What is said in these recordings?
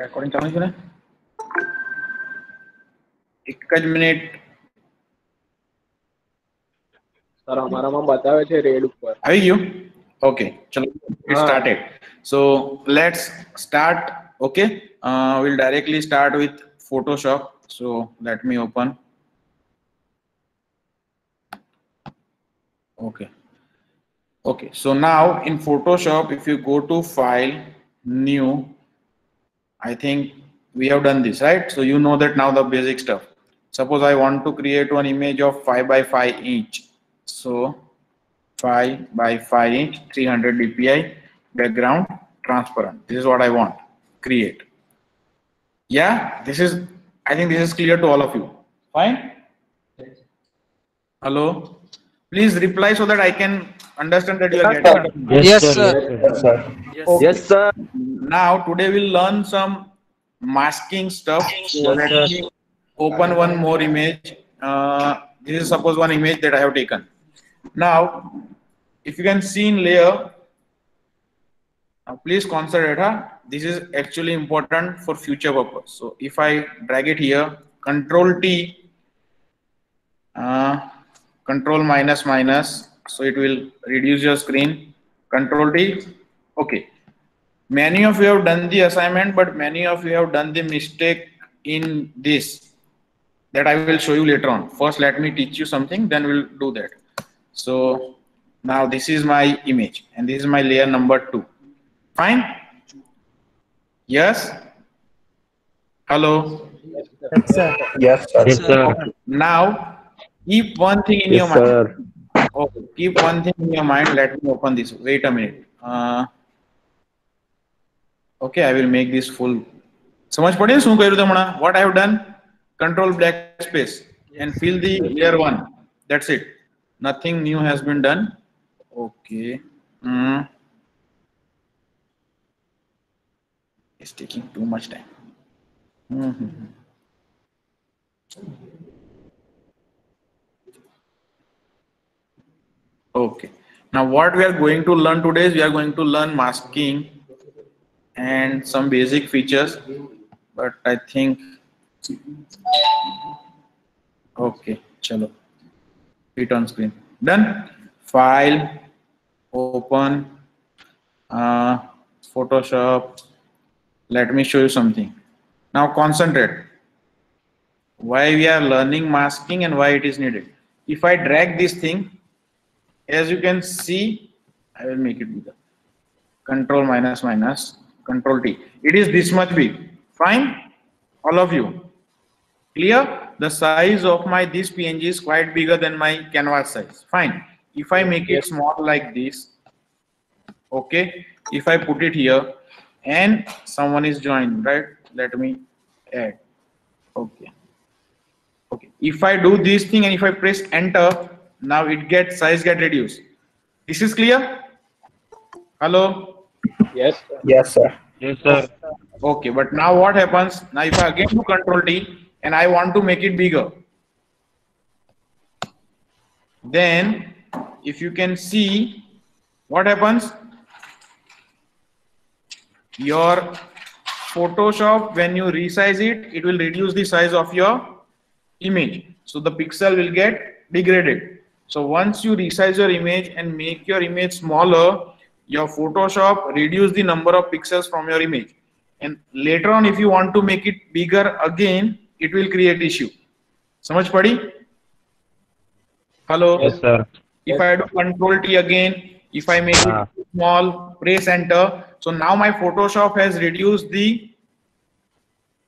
Recording ચાલુ છે ને? એક જ મિનિટ. સર અમારામાં બતાવે છે રેડ ઉપર. આવી ગયું? ઓકે, ચલો it started. So let's start. Okay, we'll directly start with Photoshop. So let me open. Okay, so now in Photoshop, if you go to File, New, I think we have done this, right? So you know that now the basic stuff. Suppose I want to create one image of 5 by 5 inch. So 5 by 5 inch, 300 dpi, background transparent. This is what I want. Create. Yeah, this is, I think this is clear to all of you. Fine? Hello? Please reply so that I can understand that you are getting. Yes, sir. Okay. Yes, sir. Now today we'll learn some masking stuff. So let me open one more image. This is suppose one image that I have taken. Now, if you can see in layer, please consider it. This is actually important for future purpose. So if I drag it here, Control T, Control minus minus, so it will reduce your screen. Control T. Okay. Many of you have done the assignment, but many of you have done the mistake in this that I will show you later on. First, let me teach you something, then we'll do that. So now this is my image and this is my layer number 2. Fine? Yes? Hello? Yes, sir. Yes, sir. Yes, sir. Now, keep one thing in your Yes, mind. sir. Okay, keep one thing in your mind. Let me open this. Wait a minute. Okay, I will make this full. समझ पड़ी શું કર્યું તમને? What I have done? Control black space and fill the layer 1. That's it. Nothing new has been done. Okay. It's taking too much time. Okay. Now what we are going to learn today is we are going to learn masking and some basic features, but I think okay, chalo. Hit on screen. Done. File, open, Photoshop. Let me show you something. Now concentrate. Why we are learning masking and why it is needed. If I drag this thing, as you can see, I will make it bigger. Control minus minus, Control T. It is this much big. Fine? All of you. Clear? The size of my this PNG is quite bigger than my canvas size. Fine. If I make it small like this, okay. If I put it here and someone is joined, right? Let me add. Okay. Okay. If I do this thing and if I press enter, now it gets size get reduced. This is clear? Hello? Yes, sir. Yes, sir. Yes, sir. Okay, but now what happens? Now if I again do Control T and I want to make it bigger, then if you can see what happens, your Photoshop, when you resize it, it will reduce the size of your image. So the pixel will get degraded. So once you resize your image and make your image smaller, your Photoshop reduce the number of pixels from your image. And later on, if you want to make it bigger again, it will create issue. समझ पड़ी? Hello? Yes, sir. If I do Control T again, if I make it small, press enter. So now my Photoshop has reduced the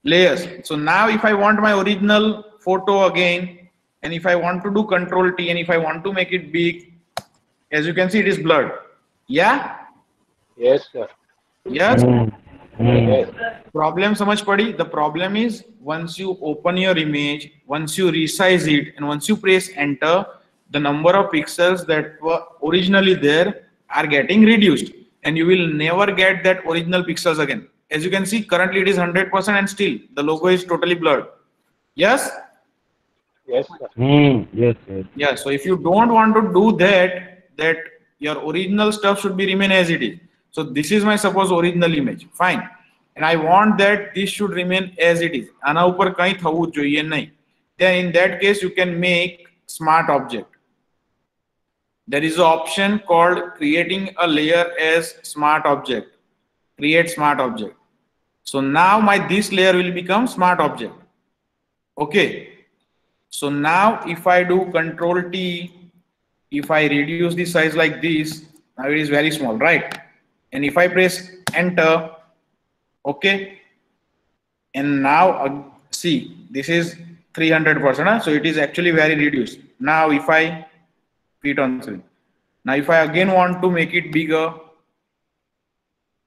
layers. So now if I want my original photo again, and if I want to do Control T and if I want to make it big, as you can see, it is blurred. Yeah? Yes, sir. Yes? Yes. Problem samajh padi? The problem is once you open your image, once you resize it, and once you press enter, the number of pixels that were originally there are getting reduced, and you will never get that original pixels again. As you can see, currently it is 100% and still the logo is totally blurred. Yes? Yes, sir. Yes, yes. Yeah, so if you don't want to do that, that your original stuff should be remain as it is. So this is my suppose original image. Fine. and I want that this should remain as it is, આના ઉપર કંઈ થવું જોઈએ નહીં, then in that case you can make smart object. There is an option called creating a layer as smart object. Create smart object. So now this layer will become smart object. Okay. So now if I do Control T, if I reduce the size like this, now it is very small, right? And if I press enter, okay, and now see, this is 300%, so it is actually very reduced. Now if I fit on screen, now if I again want to make it bigger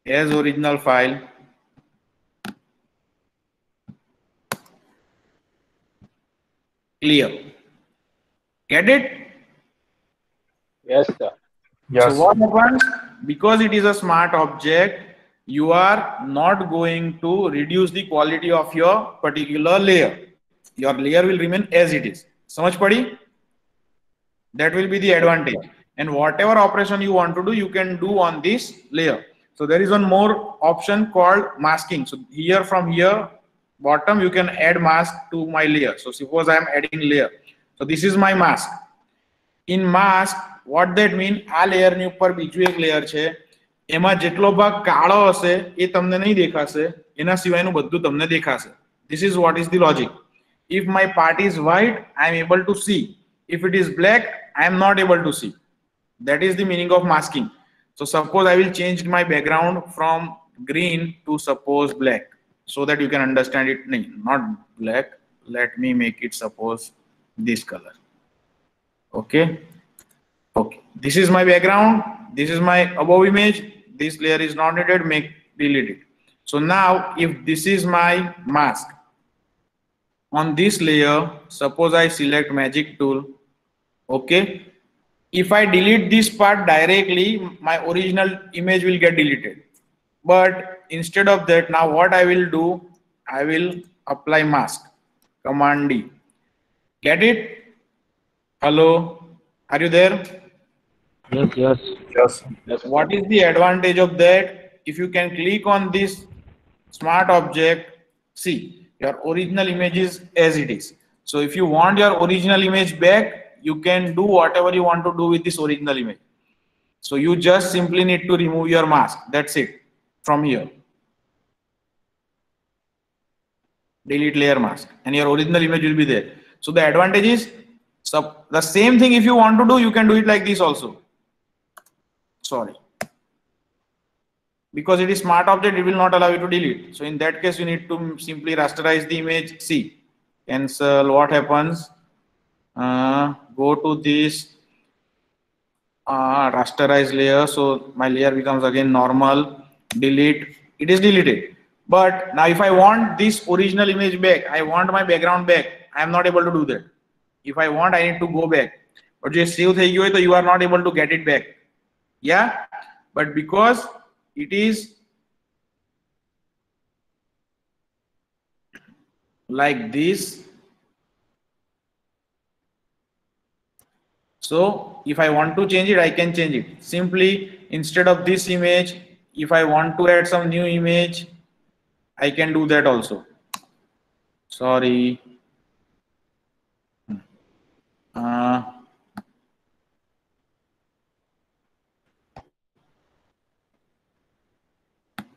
as original file, clear. Get it? Yes, sir. So what happens? Because it is a smart object, you are not going to reduce the quality of your particular layer. Your layer will remain as it is. समझ पड़ी? That will be the advantage. And whatever operation you want to do, you can do on this layer. So there is one more option called masking. So here, from here bottom, you can add mask to my layer. So suppose I am adding layer. So this is my mask. In mask, what that mean? આ layer ની ઉપર બીજું એક layer છે, એમાં જેટલો ભાગ કાળો હશે એ તમને નહીં દેખાશે, એના સિવાયનું બધું તમને દેખાશે. This is what is the logic. If my part is white, I am able to see. If it is black, I am not able to see. That is the meaning of masking. So suppose I will change my background from green to suppose black, so that you can understand it. No, not black. Let me make it suppose this color. Okay. Okay. This is my background. This is my above image. This layer is not needed. Delete it. So now, if this is my mask, on this layer, suppose I select magic tool. Okay. If I delete this part directly, my original image will get deleted. But instead of that, now what I will do, I will apply mask. Command D. Get it? Hello? Are you there? Yes. What is the advantage of that? If you can click on this smart object, see, your original image is as it is. So if you want your original image back, you can do whatever you want to do with this original image. So you just simply need to remove your mask. That's it. From here, delete layer mask, and your original image will be there. So the advantage is, the same thing if you want to do, you can do it like this also. Sorry. Because it is smart object, it will not allow you to delete. So in that case, you need to simply rasterize the image. See, cancel. What happens? Go to this rasterize layer. So my layer becomes again normal. Delete. It is deleted. But now if I want this original image back, I want my background back, I am not able to do that. If I want, I need to go back. But just save થઈ ગયો હોય, so you are not able to get it back. Yeah, but because it is like this, so if I want to change it, I can change it. Simply, instead of this image, if I want to add some new image, I can do that also. Sorry.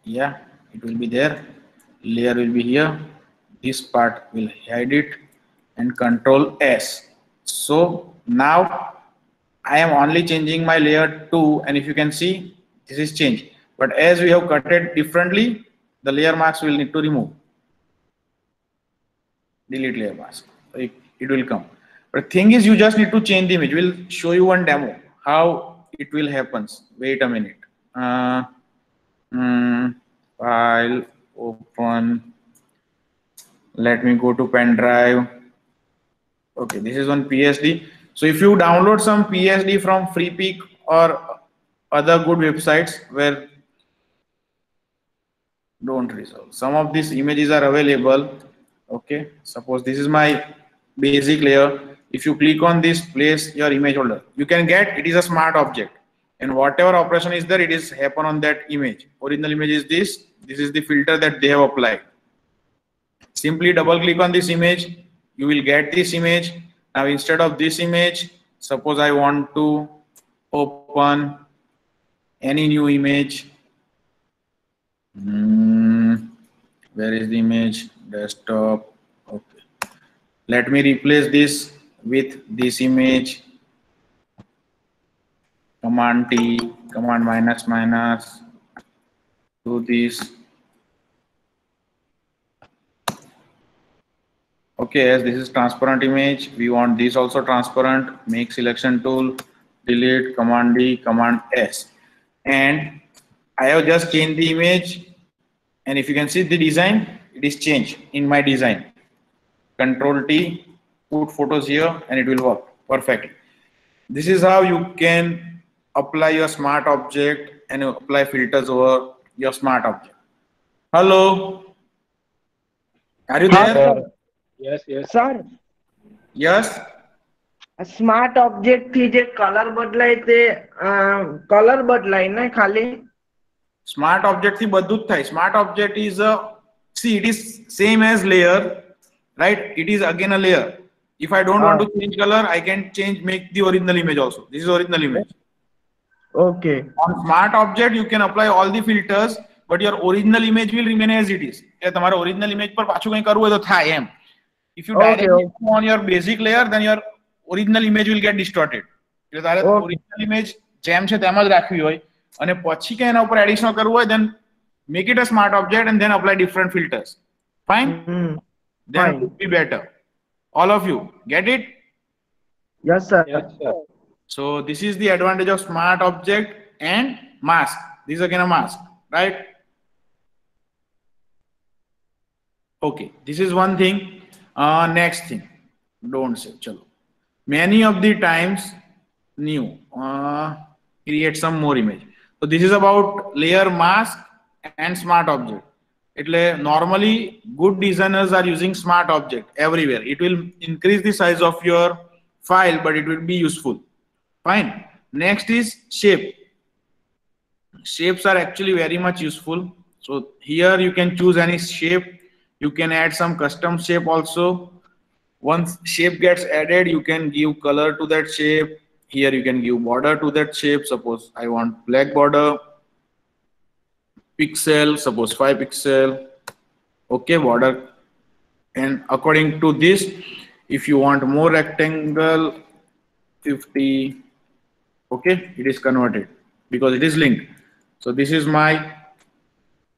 Yeah, it will be there. Layer will be here. This part will hide it, and Control S. So now I am only changing my layer 2, and if you can see, this is changed. But as we have cut it differently, the layer mask will need to remove. Delete layer mask. It will come. But thing is, you just need to change the image. We'll show you one demo how it will happen. Wait a minute. File, open. Let me go to pen drive. Okay, this is one PSD. So if you download some PSD from FreePic or other good websites where don't resolve, some of these images are available. Okay, suppose this is my basic layer. If you click on this, place your image holder, you can get, it is a smart object. and whatever operation is there, it is happen on that image. Original image is this. This is the filter that they have applied. Simply double click on this image, you will get this image. Now instead of this image, suppose I want to open any new image. Where is the image? Desktop. Okay. Let me replace this with this image. Command T, command minus minus. Do this. Okay, as this is transparent image, we want this also transparent. Make selection tool, delete, command D, command S. And I have just changed the image. And if you can see the design, it is changed in my design. Control T, put photos here, and it will work perfectly. This is how you can apply your smart object and apply filters over your smart object. Hello? Are you there? Yes, yes. Sir, Yes? Smart object થી જે colour બદલાય તે colour બદલાય ને ખાલી Smart object થી બધું જ થાય. Smart object is a, see, it is same as layer, right? It is again a layer. If I don't want to change color, I can change, make the original image also. This is original image. Okay On smart object, you can apply all the filters, but your original image will remain as it is. એટલે તમારે original image પર પાછું કંઈ કરવું હોય તો થાય એમ. If you directly go on your basic layer, then your original image will get distorted. એટલે તારે original image જેમ છે તેમ જ રાખવી હોય અને પછી કે એના ઉપર એડિશનલ કરવું હોય, then make it a smart object and then apply different filters. Fine? Then it will be better. All of you get it? Yes sir Yes, sir. So this is the advantage of smart object and mask. This is again a mask, right? Okay, this is one thing. Next thing, don't say. Chalo. Many of the times, new create some more image. So this is about layer, mask, and smart object. એટલે normally good designers are using smart object everywhere. It will increase the size of your file, but it will be useful. Fine. Next is shape. Shapes are actually very much useful. So here you can choose any shape. You can add some custom shape also. Once shape gets added, you can give color to that shape. Here you can give border to that shape. Suppose I want black border, pixel, suppose 5 pixel. Okay, border. And according to this, if you want more rectangle, 50. Okay, it is converted because it is linked. So this is my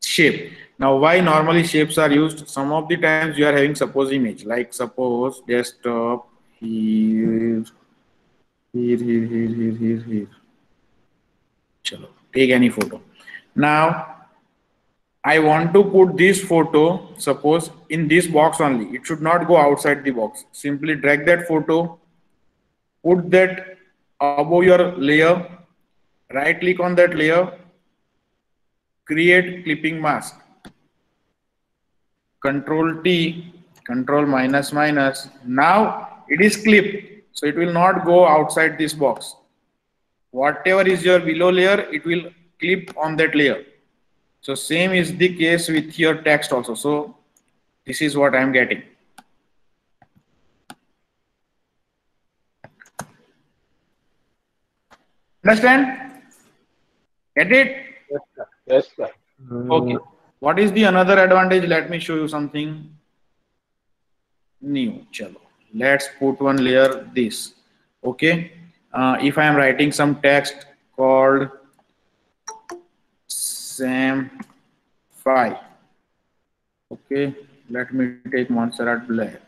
shape. Now why normally shapes are used? Some of the times you are having suppose image, like suppose desktop here. Chalo, take any photo. Now I want to put this photo, suppose in this box only. It should not go outside the box. Simply drag that photo, put that above your layer, right click on that layer, create clipping mask. Control T, control minus minus. Now it is clipped, so it will not go outside this box. Whatever is your below layer, it will clip on that layer. So same is the case with your text also. So this is what I am getting. Understand? Get it? Yes, sir. Yes, sir. Okay. What is the another advantage? Let me show you something new. Chalo. Let's put one layer this. Okay. If I am writing some text called SAM5. Okay. Let me take Montserrat Black.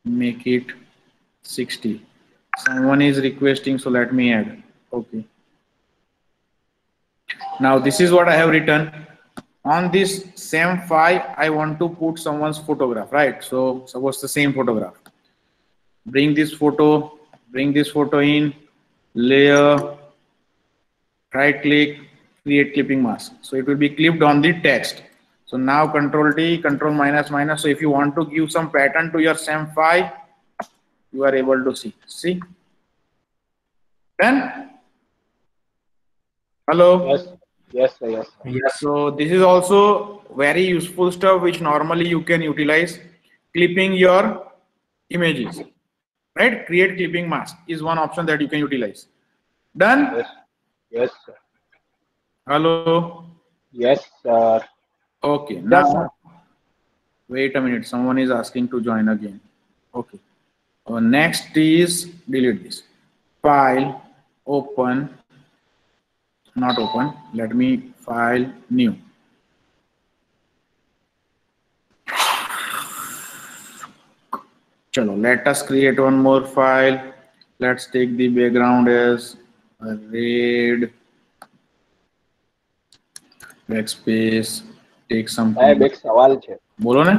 Make it 60. Someone is requesting, so let me add. Okay. Now this is what I have written. On this SAM5, I want to put someone's photograph, right? So suppose the same photograph. Bring this photo in, layer, right click, create clipping mask. So it will be clipped on the text. So now control T, control minus minus. So if you want to give some pattern to your SAM5, you are able to see. See? Then Hello. Yes. Yes, sir. Yes, sir. Yeah, so this is also very useful stuff which normally you can utilize. Clipping your images, right? Create clipping mask is one option that you can utilize. Done? Yes. Yes, sir. Hello. Yes, sir. Okay. Yes, sir. Now, wait a minute. Someone is asking to join again. Okay. Next is delete this. File, open, not open. Let me file new. Chalo, let us create one more file. Let's take the background as a red backspace. Take સાહેબ something. એક સવાલ છે. બોલો ને.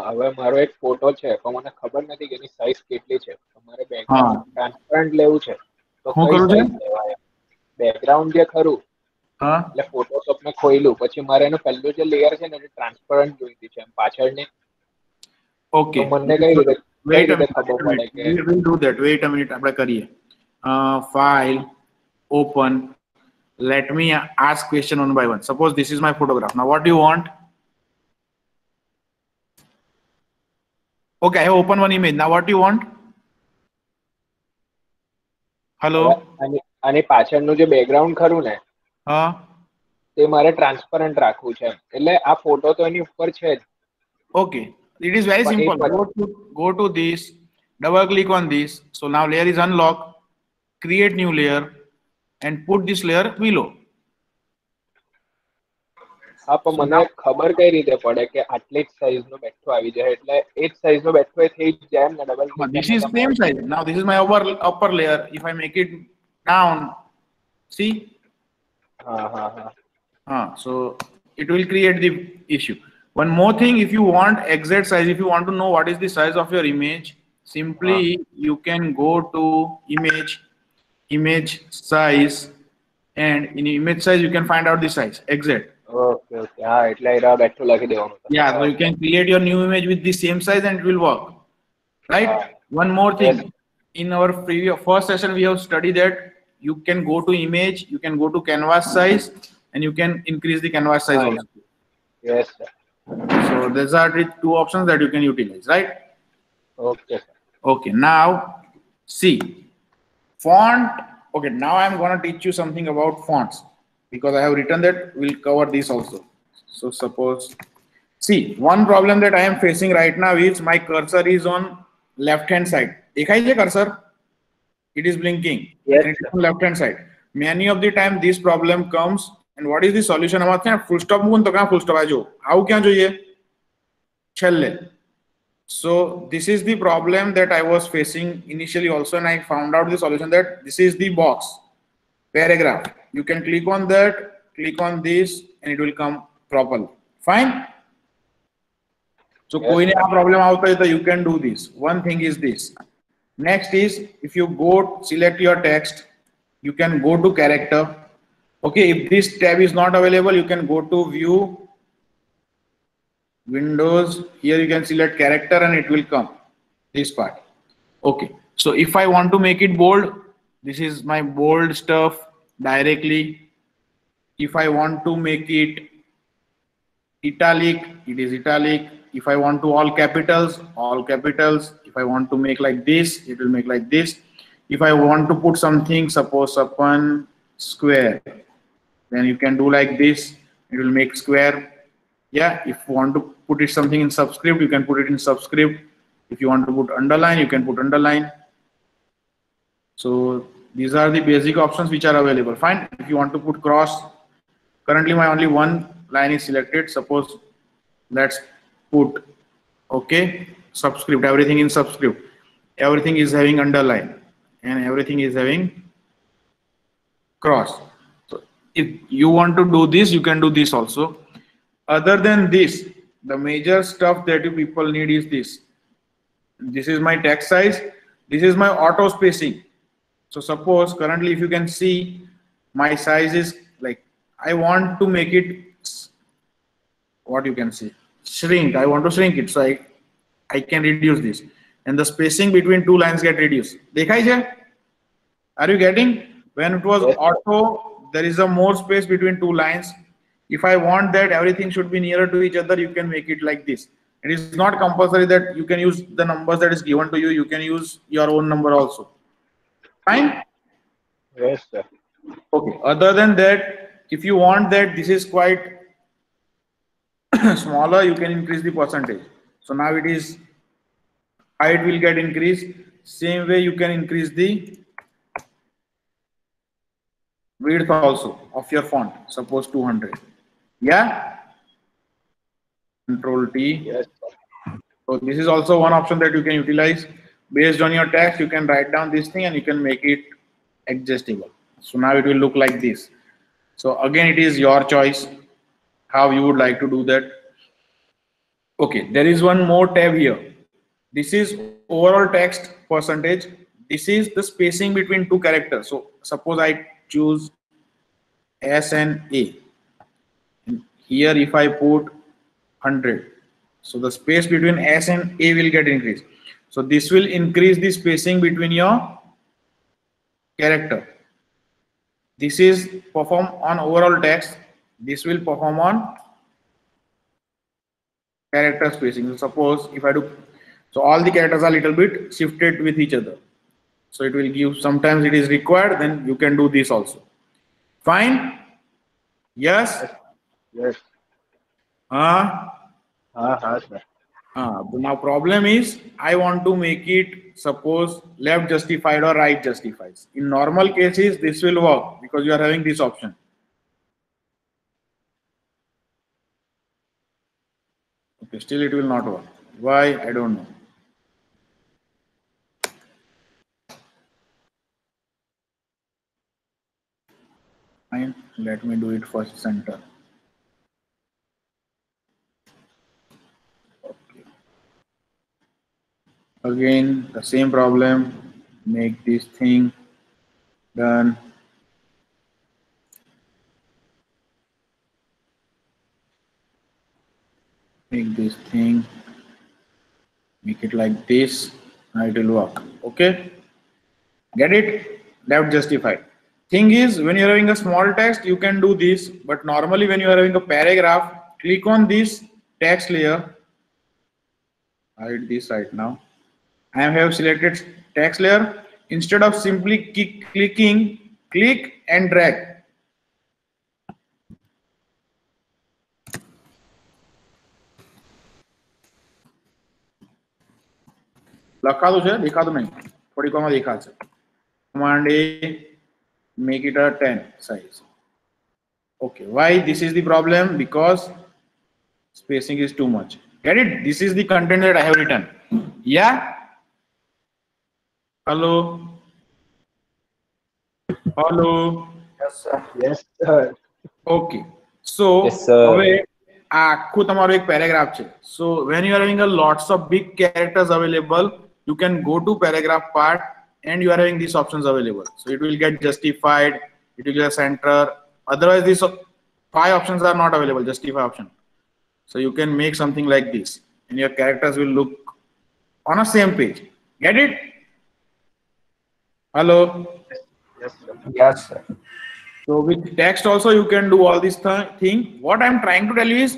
હવે મારો એક photo છે પણ મને ખબર નથી કે એની સાઈઝ કેટલી છે. તમારે હા. બેકગ્રાઉન્ડ ટ્રાન્સપરન્ટ લેવું છે તો શું કઈ કરવું છે? સાઈઝ લેવાય? બેકગ્રાઉન્ડ જે ખરું હા. એટલે ફોટોશોપ મેં ખોલ્યું પછી મારે એનું પહેલું જે લેયર છે ને એ ટ્રાન્સપરન્ટ જોઈતી છે એમ પાછળની. તો Okay. મને કઈ Wait a રીતે minute. ખબર Wait a પડે minute. કે We will do that. Wait a minute. આપણે કરીએ. File, open. Let me ask question one by one. Suppose this is my photograph. Now, what do you want? Okay, I have opened one image. Now, what do you want? Hello. હવે આની પાછળનું જે background ખરું ને તે મારે transparent રાખવું છે એટલે આ ફોટો તો એની ઉપર છે જ. Okay, it is very But simple. Go to this, double click on this. So now layer is unlocked. Create new layer and put this layer below. હા પણ મને ખબર કઈ રીતે પડે કે આટલી જ સાઈઝ નો બેઠો આવી જાય એટલે એ જ સાઈઝ નો બેઠો એ થઈ જ જાય એમ ને double This is same size. Now this is my upper layer. If I make it down, see? હા હા હા. So it will create the issue. One more thing, if you want exact size, if you want to know what is the size of your image, simply you can go to image size, and in image size you can find out the size exact. Okay okay હા એટલે એરા બેઠું લખી દેવાનું. Yeah, so you can create your new image with the same size and it will work, right? One more thing, in our previous first session we have studied that you can go to image, you can go to canvas size, and you can increase the canvas size also. Yes, sir. So these are the two options that you can utilize, right? Okay, sir. Okay, now see font. Okay, now I'm going to teach you something about fonts because I have written that we'll cover this also. So suppose, see, one problem that I am facing right now is my cursor is on left hand side. देखाई दे cursor? It is blinking. Yes, and it is sir. on left hand side. Many of the time this problem comes, and what is the solution? हमारे full stop मूकन तो कहाँ full stop आजो? आउ क्या જોઈએ? छल्ले. So this is the problem that I was facing initially also, and I found out the solution that this is the box paragraph. You can click on that, click on this, and it will come properly. Fine. So कोई नहीं problem आता है तो you can do this. One thing is this. Next is if you go select your text, you can go to character. Okay, if this tab is not available, you can go to view, Windows. Here you can select character and it will come this part. Okay, so if I want to make it bold, this is my bold stuff directly. If I want to make it italic, it is italic. If I want to all capitals, all capitals. If I want to make like this, it will make like this. If I want to put something, suppose upon square, then you can do like this, it will make square. Yeah, if you want to put it something in subscript, you can put it in subscript. If you want to put underline, you can put underline. So these are the basic options which are available. Fine. If you want to put cross, currently my only one line is selected. Suppose let's put okay subscript, everything in subscript, everything is having underline and everything is having cross. So if you want to do this, you can do this also. Other than this, the major stuff that you people need is this. This is my text size, this is my auto spacing. So suppose currently if you can see my size is like, I want to make it, what you can see, shrink. I want to shrink it, so I can reduce this, and the spacing between two lines get reduced. Dekhai je? Are you getting? When it was auto, there is a more space between two lines. If I want that everything should be nearer to each other, you can make it like this. It is not compulsory that you can use the numbers that is given to you. You can use your own number also. Fine? Yes, sir. Okay. Other than that, if you want that this is quite smaller, you can increase the percentage. So now it is, height will get increased. Same way you can increase the width also of your font. Suppose 200. Yeah. Control T. Yes, sir. So this is also one option that you can utilize. Based on your text, you can write down this thing and you can make it adjustable. So now it will look like this. So again, it is your choice how you would like to do that. Okay, there is one more tab here. This is overall text percentage. This is the spacing between two characters. So suppose I choose S and A. And here if I put 100, so the space between S and A will get increased. So this will increase the spacing between your character. This is perform on overall text. This will perform on character spacing. So suppose if I do, so all the characters are a little bit shifted with each other. So it will give, sometimes it is required, then you can do this also. Fine? Yes? Yes. Sir. Now problem is, I want to make it, suppose left justified or right justifies. In normal cases, this will work because you are having this option. Okay, still it will not work. Why? I don't know. Fine, let me do it first center. Okay. Again, the same problem. Make this thing done. Make this thing, make it like this, and it will work. Okay, get it? Left justified. Thing is, when you're having a small text, you can do this, but normally when you are having a paragraph, click on this text layer. Hide this right now. I have selected text layer. Instead of simply clicking, click and drag. લખા તો છે, દેખાતું નહીં, થોડીક વારમાં દેખાશે. Command A, make it a 10 size. Okay, why this is the problem? Because spacing is too much. Get it? This is the content that I have written. Yeah? Hello? Hello? Yes, sir. Yes, sir. Okay. So, yes, sir. આખું તમારું એક paragraph છે. So when you are having a lots of big characters available, you can go to paragraph part and you are having these options available. So it will get justified, it will get center. Otherwise, these 5 options are not available, justify option. So you can make something like this and your characters will look on a same page. Get it? Hello? Yes, sir. Yes, sir. So with text also you can do all this thing. What I'm trying to tell you is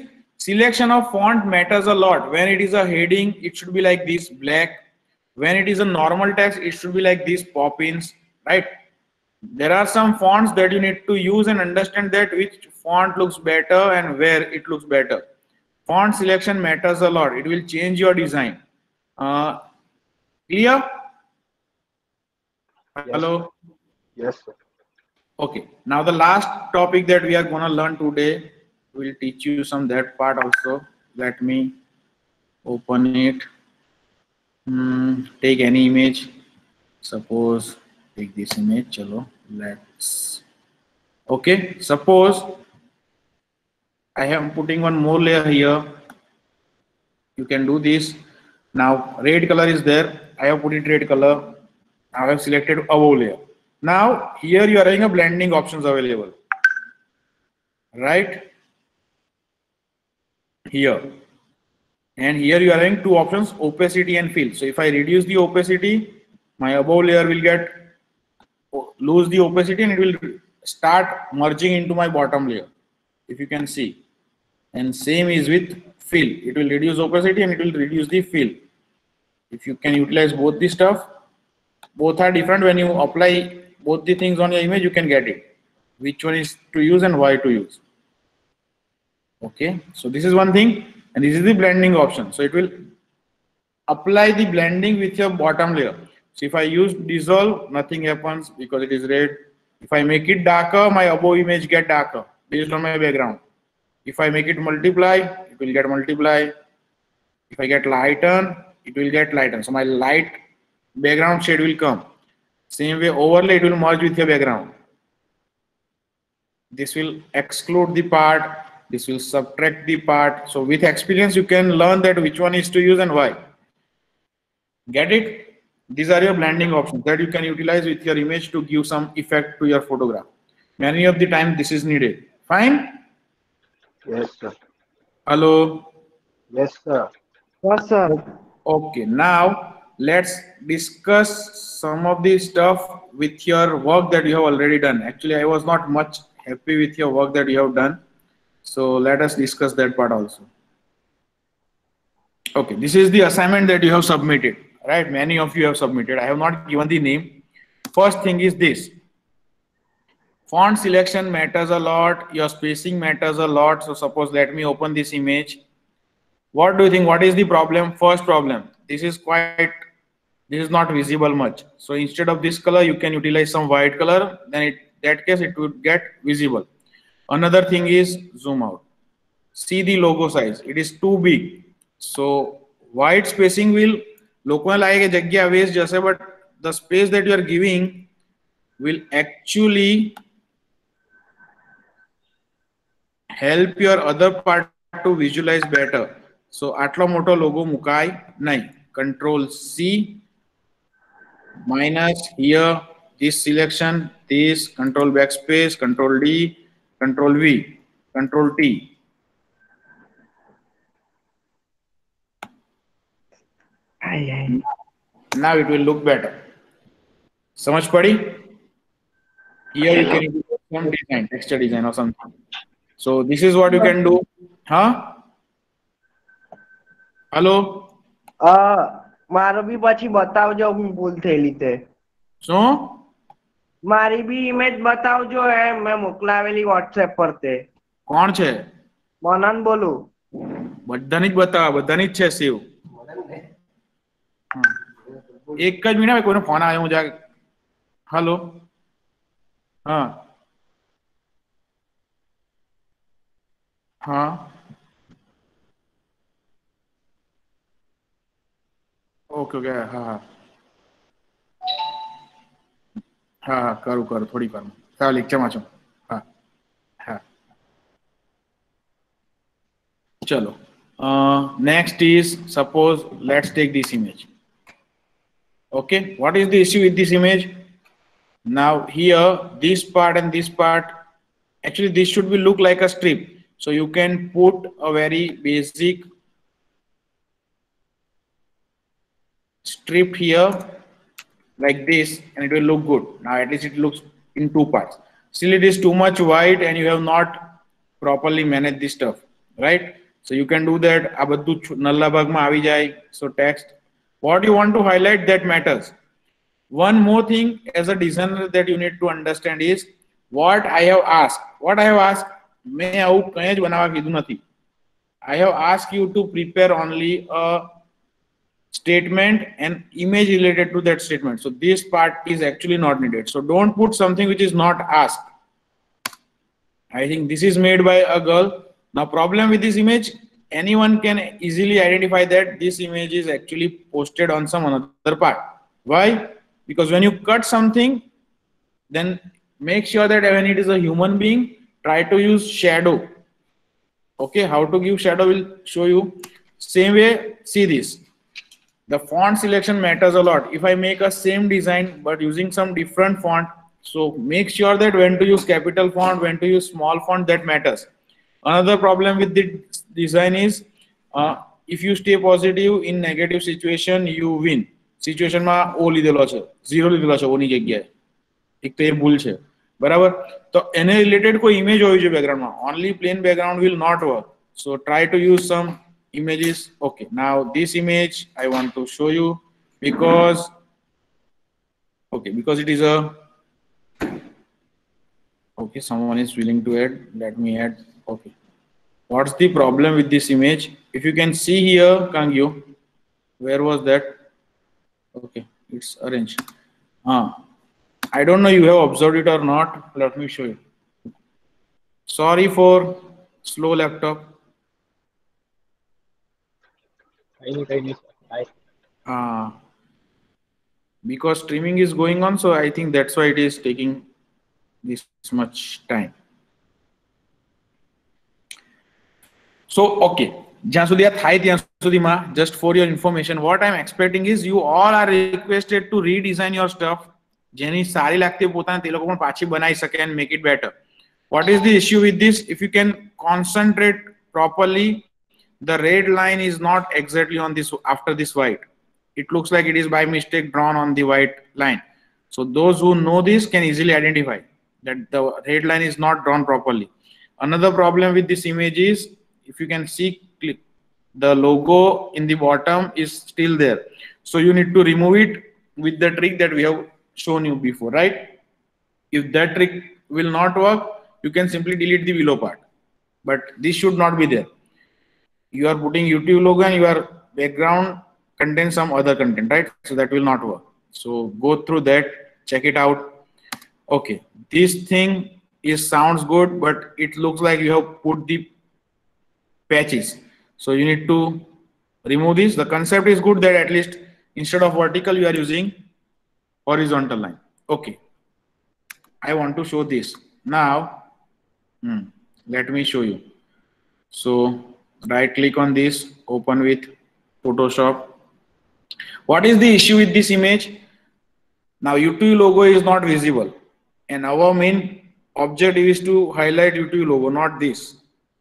selection of font matters a lot. When it is a heading, it should be like this, black. When it is a normal text, it should be like these pop-ins, right? There are some fonts that you need to use and understand that which font looks better and where it looks better. Font selection matters a lot. It will change your design. Clear? Yes. Hello? Yes, sir. Okay. Now the last topic that we are going to learn today, will teach you some that part also. Let me open it. Take any image. Suppose take this image. Chalo, let's. Okay. Suppose I am putting one more layer here. You can do this. Now red color is there. I have put it red color. I have selected above layer. Now here you are having a blending options available, right? Here. And here you are having 2 options, opacity and fill. So if I reduce the opacity, my above layer will get lose the opacity and it will start merging into my bottom layer, if you can see. And same is with fill. It will reduce opacity and it will reduce the fill. If you can utilize both the stuff, both are different. When you apply both the things on your image, you can get it. Which one is to use and why to use. Okay, so this is one thing, and this is the blending option. So it will apply the blending with your bottom layer. So if I use dissolve, nothing happens because it is red. If I make it darker, my above image get darker based on my background. If I make it multiply, it will get multiply. If I get lighten, it will get lighten. So my light background shade will come. Same way overlay, it will merge with your background. This will exclude the part. This will subtract the part. So with experience, you can learn that which one is to use and why. Get it? These are your blending options that you can utilize with your image to give some effect to your photograph. Many of the time this is needed. Fine? Yes, sir. Hello? Yes, sir. Yes, sir. Okay, now let's discuss some of the stuff with your work that you have already done. Actually, I was not much happy with your work that you have done. So let us discuss that part also. Okay, this is the assignment that you have submitted, right? Many of you have submitted. I have not given the name. First thing is this. Font selection matters a lot. Your spacing matters a lot. So suppose let me open this image. What do you think? What is the problem? First problem. This is not visible much. So instead of this color, you can utilize some white color. Then in that case, it would get visible. Another thing is zoom out. See the logo size. It is too big. So white spacing will local like a jagya waste just but the space that you are giving will actually help your other part to visualize better. So atlo moto logo mukai nahi. Control C minus here this selection, this control backspace, control D, control V, control T. Now it will look better. Samajh padi? Here you can do some design, texture design or something. So this is what you can do. Huh? Hello? મારો બી પછી બતાવજો ભૂલ થયેલી તે. શું? મારી બી image બતાવજો મેં મોકલાવેલી WhatsApp પર તે. કોણ છે? મનન બોલું. બધાની જ બતાવો, બધાની જ છે સેવ. એક જ મિનિટ કોઈનો ફોન આવ્યો હું જા. હેલો. હા. હા. ઓકે ઓકે હા હા હા હા કરું થોડી વાર સાવ લેક્ચરમાં છું. હા હા ચલો. Next is suppose let's take this image. Okay, what is the issue with this image? Now here this part and this part, actually this should be look like a strip. So you can put a very basic strip here like this and it will look good. Now at least it looks in two parts. Still it is too much white and you have not properly managed this stuff, right? So you can do that. આ બધું નલ્લા ભાગમાં આવી જાય. So text, what you want to highlight that matters. One more thing as a designer that you need to understand is what I have asked. What I have asked, मैं આવું કંઈ જ બનાવવા કીધું નથી. I have asked you to prepare only a statement and image related to that statement. So this part is actually not needed. So don't put something which is not asked. I think this is made by a girl. Now problem with this image, anyone can easily identify that this image is actually posted on some another part. Why? Because when you cut something, then make sure that when it is a human being, try to use shadow. Okay, how to give shadow will show you. Same way, see this. The font selection matters a lot. If I make a same design but using some different font, so make sure that when to use capital font, when to use small font, that matters. Another problem with the design is if you stay positive in negative situation, you win. Situation માં O લીધેલો છે, 0 લીધેલો છે O ની જગ્યાએ. એક તો એ ભૂલ છે. બરાબર. તો એને રિલેટેડ કોઈ ઇમેજ હોવી જોઈએ બેકગ્રાઉન્ડમાં. Only plain background will not work. So try to use some images. Okay, now this image I want to show you because it is a okay, someone is willing to add. Let me add. Okay, what's the problem with this image? If you can see here, Kangyu, where was that? Okay, it's arranged. I don't know you have observed it or not. Let me show you. Sorry for slow laptop. Because streaming is going on, so I think that's why it is taking this much time. So okay, જ્યાં સુધી આ થાય ત્યાં સુધીમાં, just for your information, what I'm expecting is you all are requested to redesign your stuff. જેની સારી લાગતી પોતાને તે લોકો પણ પાછી બનાવી શકે and make it better. What is the issue with this? If you can concentrate properly, the red line is not exactly on this after this white. It looks like it is by mistake drawn on the white line. So those who know this can easily identify that the red line is not drawn properly. Another problem with this image is, if you can see, the logo in the bottom is still there. So you need to remove it with the trick that we have shown you before, right? If that trick will not work, you can simply delete the below part. But this should not be there. You are putting YouTube logo and your background contains some other content, right? So that will not work. So go through that, check it out. Okay, this thing sounds good, but it looks like you have put the patches. So you need to remove this. The concept is good that at least instead of vertical, you are using horizontal line. Okay, I want to show this now. Let me show you. So right click on this, open with Photoshop. What is the issue with this image? Now YouTube logo is not visible, and our main objective is to highlight YouTube logo, not this.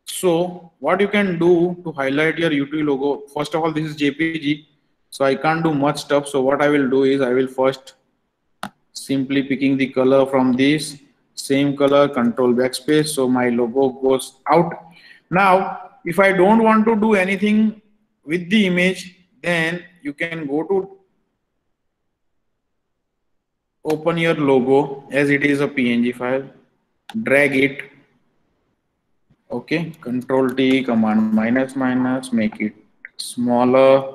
So what you can do to highlight your YouTube logo, first of all, this is JPG, so I can't do much stuff. So what I will do is I will first simply picking the color from this, same color, control backspace, so my logo goes out. Now if I don't want to do anything with the image, then you can go to open your logo as it is a PNG file, drag it. Okay, control T, command minus, make it smaller,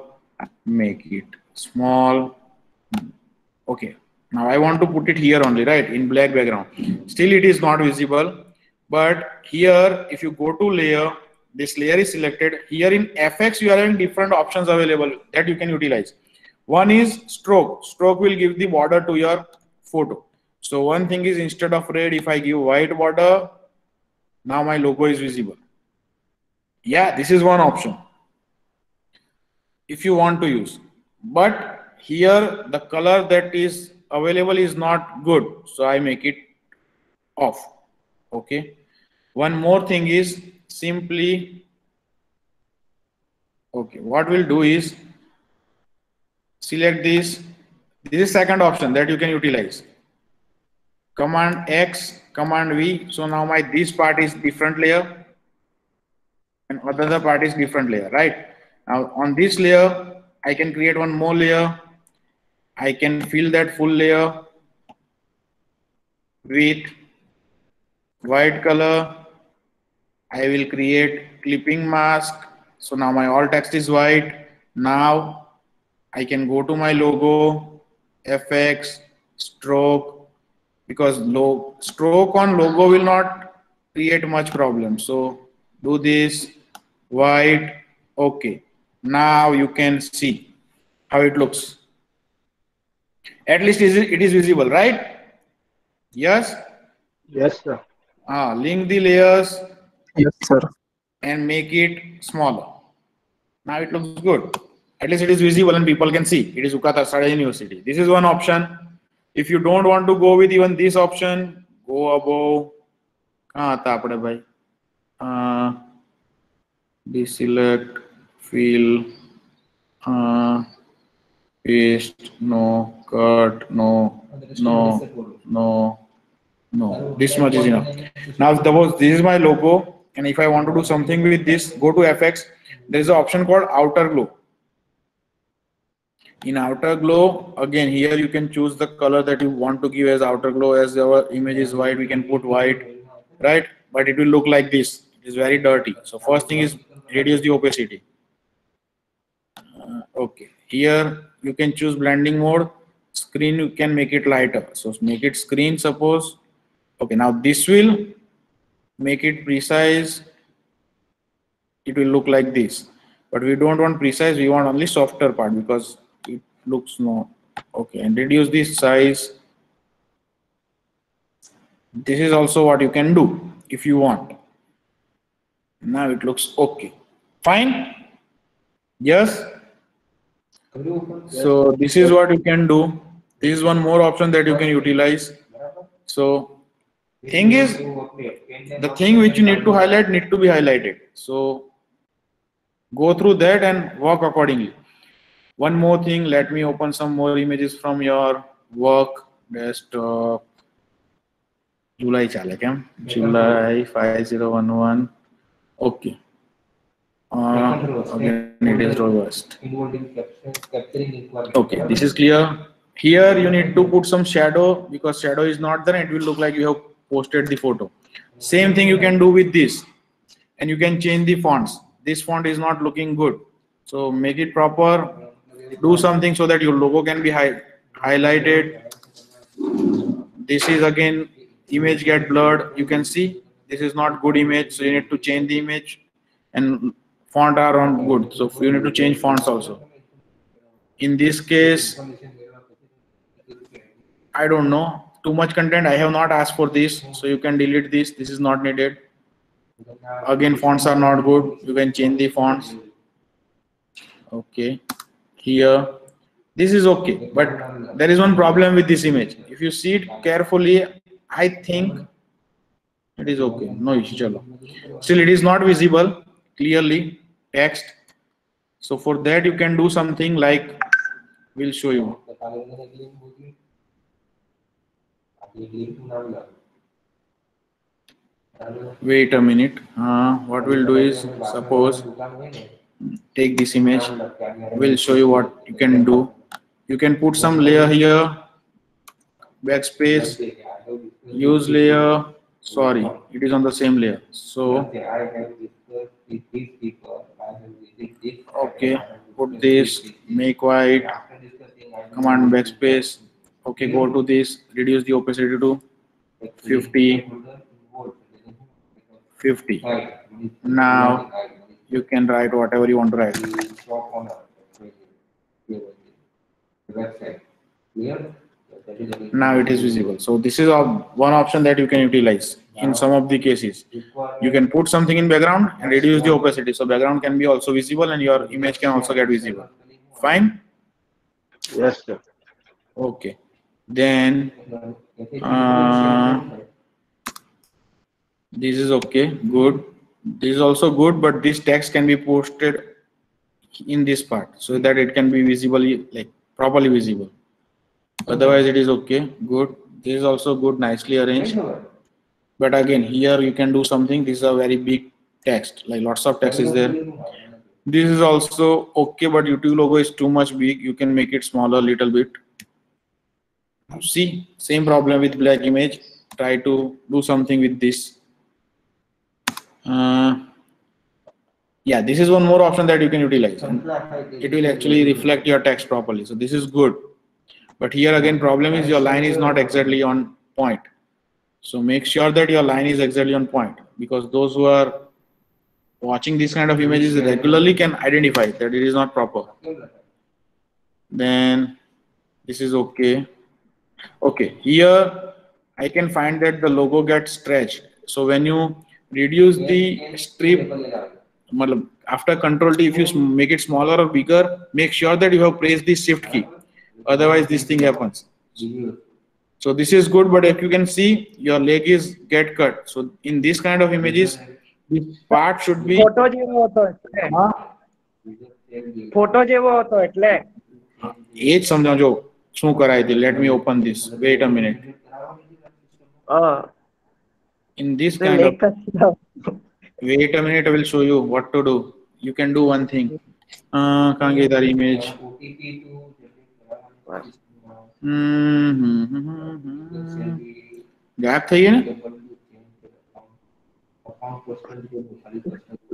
make it small. Okay, now I want to put it here only, right, in black background. Still it is not visible, but here if you go to layer, this layer is selected. Here in FX you are having different options available that you can utilize. One is stroke. Stroke will give the border to your photo. So one thing is, instead of red, if I give white border, now my logo is visible. Yeah, this is one option if you want to use, but here the color that is available is not good, so I make it off. Okay, one more thing is simply, okay, what we'll do is select this. This is second option that you can utilize. Command X, command V. So now my this part is different layer and other part is different layer, right? Now on this layer I can create one more layer. I can fill that full layer with white color. I will create clipping mask. So now my alt text is white. Now I can go to my logo, FX, stroke, because stroke on logo will not create much problem. So do this, white. Okay, now you can see how it looks. At least it is visible, right? Yes? Yes, sir. Link the layers. Yes, sir. And make it smaller. Now it looks good. At least it is visible and people can see. It is Ukata Sada University. This is one option. If you don't want to go with even this option, go above. Deselect, fill, paste, no, cut, no. No, this much is enough. Now suppose this is my logo, and if I want to do something with this, go to FX. There is an option called outer glow. In outer glow, again here you can choose the color that you want to give as outer glow. As our image is white, we can put white, right? But it will look like this. It is very dirty. So first thing is reduce the opacity. Okay, here you can choose blending mode. Screen, you can make it lighter. So make it screen, suppose. Okay, now this will make it precise. It will look like this, but we don't want precise. We want only softer part because it looks no. Okay, and reduce this size. This is also what you can do if you want. Now it looks okay. Fine. Yes. So this is what you can do. This is one more option that you can utilize. So thing is, the thing which you need to highlight need to be highlighted. So go through that and work accordingly. One more thing, let me open some more images from your work desktop. July chale kya? July 5011. Okay. Again, it is robust. Okay, this is clear. Here you need to put some shadow because shadow is not there. It will look like you have posted the photo. Same thing you can do with this, and you can change the fonts. This font is not looking good, so make it proper. Do something so that your logo can be highlighted. This is again image get blurred. You can see this is not good image, so you need to change the image, and font are on good, so you need to change fonts also. In this case, I don't know, too much content. I have not asked for this, so you can delete this. This is not needed. Again, fonts are not good. You can change the fonts. Okay, here this is okay, but there is one problem with this image. If you see it carefully, I think it is okay. No issue. Chalo. Still, it is not visible clearly text. So for that, you can do something like we'll show you. Wait a minute. What we'll do is, suppose take this image. We'll show you what you can do. You can put some layer here. Backspace. Use layer. Sorry, it is on the same layer. So okay, put this. Make white. Command backspace. Okay, go to this. Reduce the opacity to 50. 50. Now you can write whatever you want to write. Now it is visible. So this is one option that you can utilize in some of the cases. You can put something in background and reduce the opacity, so background can be also visible and your image can also get visible. Fine? Yes, sir. Okay. Then this is okay, good. This is also good, but this text can be posted in this part so that it can be visibly, like properly visible. Otherwise it is okay, good. This is also good, nicely arranged. But again, here you can do something. This is a very big text, like lots of text is there. This is also okay, but YouTube logo is too much big. You can make it smaller a little bit. See, same problem with black image. Try to do something with this. Yeah, this is one more option that you can utilize. It will actually reflect your text properly. So this is good. But here again, problem is your line is not exactly on point. So make sure that your line is exactly on point, because those who are watching this kind of images regularly can identify that it is not proper. Then this is okay. Okay, here I can find that the logo gets stretched. So when you reduce the strip, after Control T, if you make it smaller or bigger, make sure that you have pressed the Shift key. Otherwise, this thing happens. So this is good, but if you can see, your leg is get cut. So in this kind of images, this part should be. Photo જેવો હતો એટલે. Photo જેવો હતો એટલે. એ જ સમજાવજો શું કરાય તે. Let me open this. Wait a minute. In this तो kind of, लेकर wait a minute, I will show you what to do. You can do one thing. Can't get that image. Gap થઈ ગઈ ને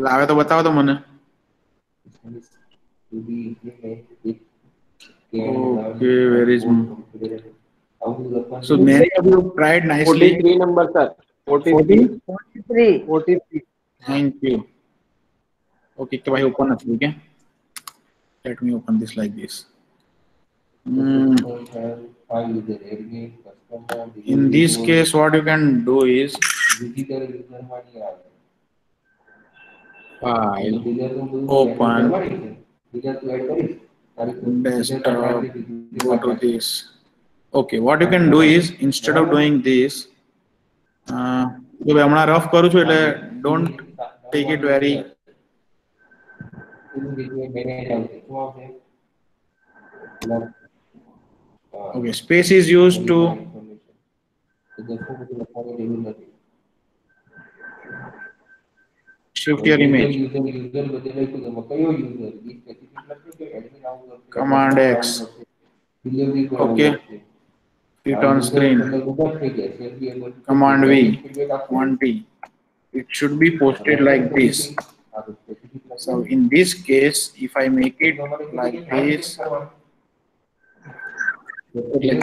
લાવે તો બતાવો તો મને okay where is so many of you tried nicely 43 number sir 43 thank you okay तो भाई ओपन નથી ठीक है let me open this like this in this case what you can do is file open desktop go to this okay what you can do is instead of doing this જો ભાઈ હમણાં rough કરું છું એટલે don't take it very okay space is used to shift your image command X okay it on screen command V 1T it should be posted like this so in this case if I make it like this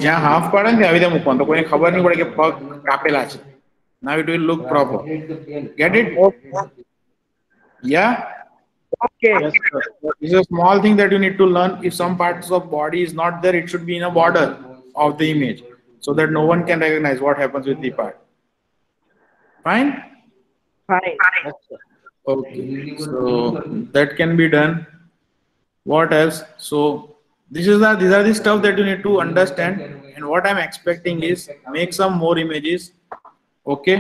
જ્યાં half પાડે ને આવી રીતે મૂકવાનું તો કોઈને ખબર નહીં પડે કે પગ કાપેલા છે now it will look proper get it yeah okay this is a small thing that you need to learn if some parts of body is not there it should be in a border of the image so that no one can recognize what happens with the part fine okay so that can be done what else so these are the stuff that you need to understand and what I'm expecting is make some more images okay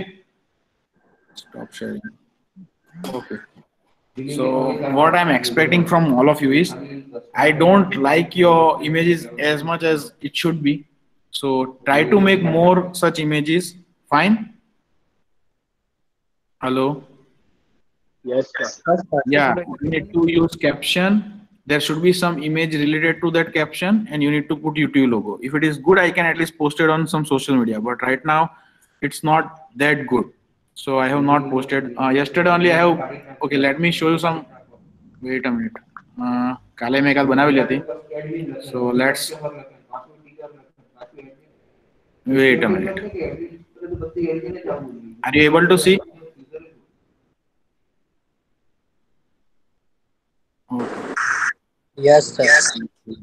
stop sharing okay so what I'm expecting from all of you is I don't like your images as much as it should be so try to make more such images fine hello yes sir yeah you need to use caption there should be some image related to that caption and you need to put YouTube logo if it is good I can at least post it on some social media but right now it's not that good so I have not posted yesterday only I have okay let me show you some wait a minute કાલે મેં કાલ બનાવેલી હતી so let's wait a minute are you able to see okay Yes, sir.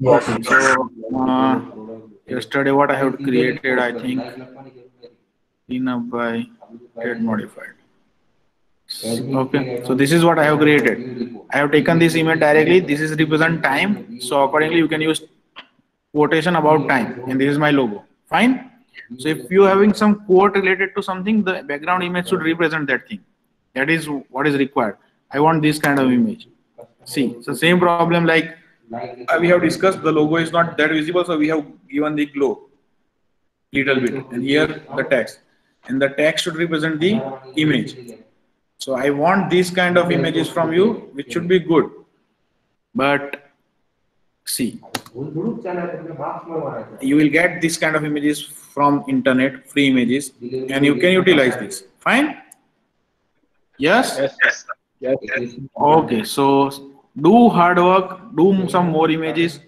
okay so yesterday what I have created I think cleanup by get modified okay so this is what I have created I have taken this image directly this is represent time so accordingly you can use quotation about time and this is my logo fine so if you are having some quote related to something the background image should represent that thing that is what is required I want this kind of image see so same problem like we have discussed the logo is not that visible so we have given the glow little bit and here the text and the text should represent the image so I want these kind of images from you which should be good but see you will get this kind of images from internet free images and you can utilize this fine yes okay so do hard work do some more images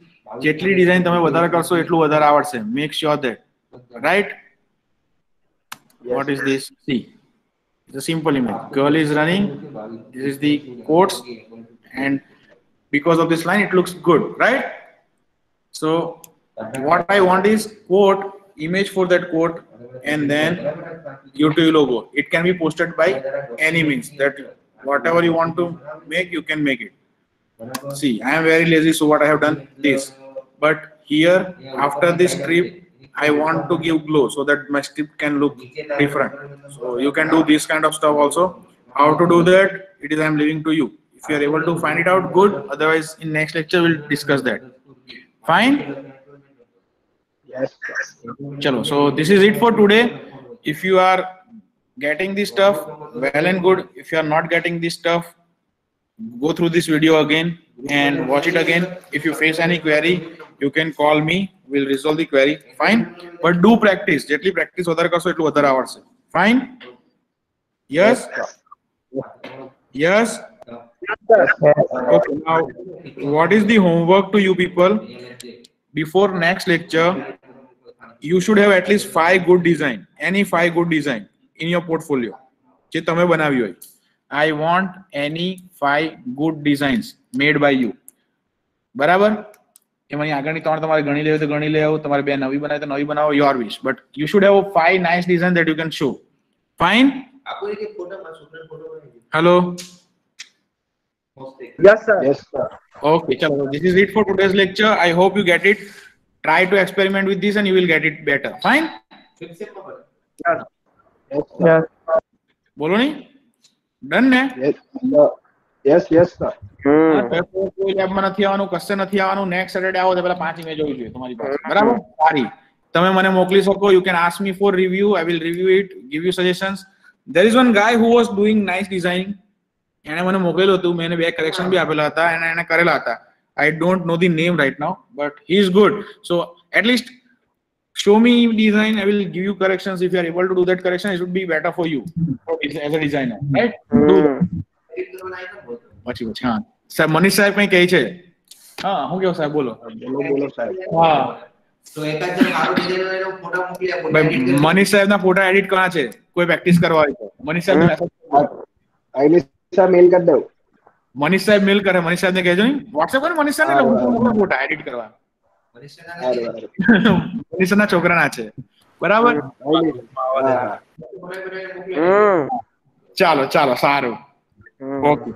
જેટલી design તમે વધારે કરશો એટલું વધારે આવડશે make sure that right what is this see it's a simple image girl is running this is the quotes and because of this line it looks good right so what I want is quote image for that quote and then YouTube logo it can be posted by any means that whatever you want to make you can make it see I am very lazy so what I have done this but here after this strip I want to give glow so that my strip can look different so you can do this kind of stuff also how to do that it is I am leaving to you if you are able to find it out good otherwise in next lecture we'll discuss that fine yes chalo so this is it for today if you are getting this stuff, well and good. If you are not getting this stuff, go through this video again and watch it again. If you face any query, you can call me. We'll resolve the query. Fine. But do practice. Jetli practice other kaso etlu other hours. Fine. Yes. Yes. Okay. Now, what is the homework to you people? Before next lecture, you should have at least 5 good design. Any 5 good design in your portfolio. જે તમે બનાવી હોય. I want any 5 good designs made by you. બરાબર? એમાંની આગળની 3 તમારે ગણી લેવી તો ગણી લેવો, તમારે 2 નવી બનાવી તો નવી બનાવો, your wish. But you should have 5 nice designs that you can show. Fine? Hello? Yes, sir. Yes, sir. Okay, chalo. This is it for today's lecture. I hope you get it. Try to experiment with this and you will get it better. Fine? Yes. Yes, sir. બોલો ની? Done ને? Yes, sir. Yes, yes, sir. કોઈ લેબમાં નથી આવવાનું, કશે નથી આવવાનું. નેક્સ્ટ સેટરડે આવો તો પેલા 5 ઇમેજ હોવી જોઈએ તમારી પાસે. બરાબર? સારી. તમે મને મોકલી શકો. You can ask me for review. I will review it, give you suggestions. There is one guy who was doing nice designing. એને મને મોકલેલું હતું. મેં એને 2 કરેક્શન બી આપેલા હતા અને એને કરેલા હતા. I don't know the name right now, but he is good. So at least show me design. I will give you corrections. If you are able to do that correction, it would be better for you as a designer, right? પછી હા સાહેબ મનીષ સાહેબ કઈ કહે છે? હા હું કેવું સાહેબ બોલો. બોલો સાહેબ. હા તો એકાદ જણ મારો ડિઝાઇન એનો ફોટો મોકલી આપો. ભાઈ મનીષ સાહેબ ના ફોટા એડિટ કરવા છે, કોઈ પ્રેક્ટિસ કરવા હોય તો મનીષ સાહેબ આઈની સર મેલ કરી દઉં. મનીષ સાહેબ મેલ કરે. મનીષ સાહેબ ને કહેજો ને WhatsApp પર મનીષ સાહેબ ને ફોટા એડિટ કરવા. મનીષ ના છોકરાના છે. બરાબર? ચાલો ચાલો સારું. ઓકે.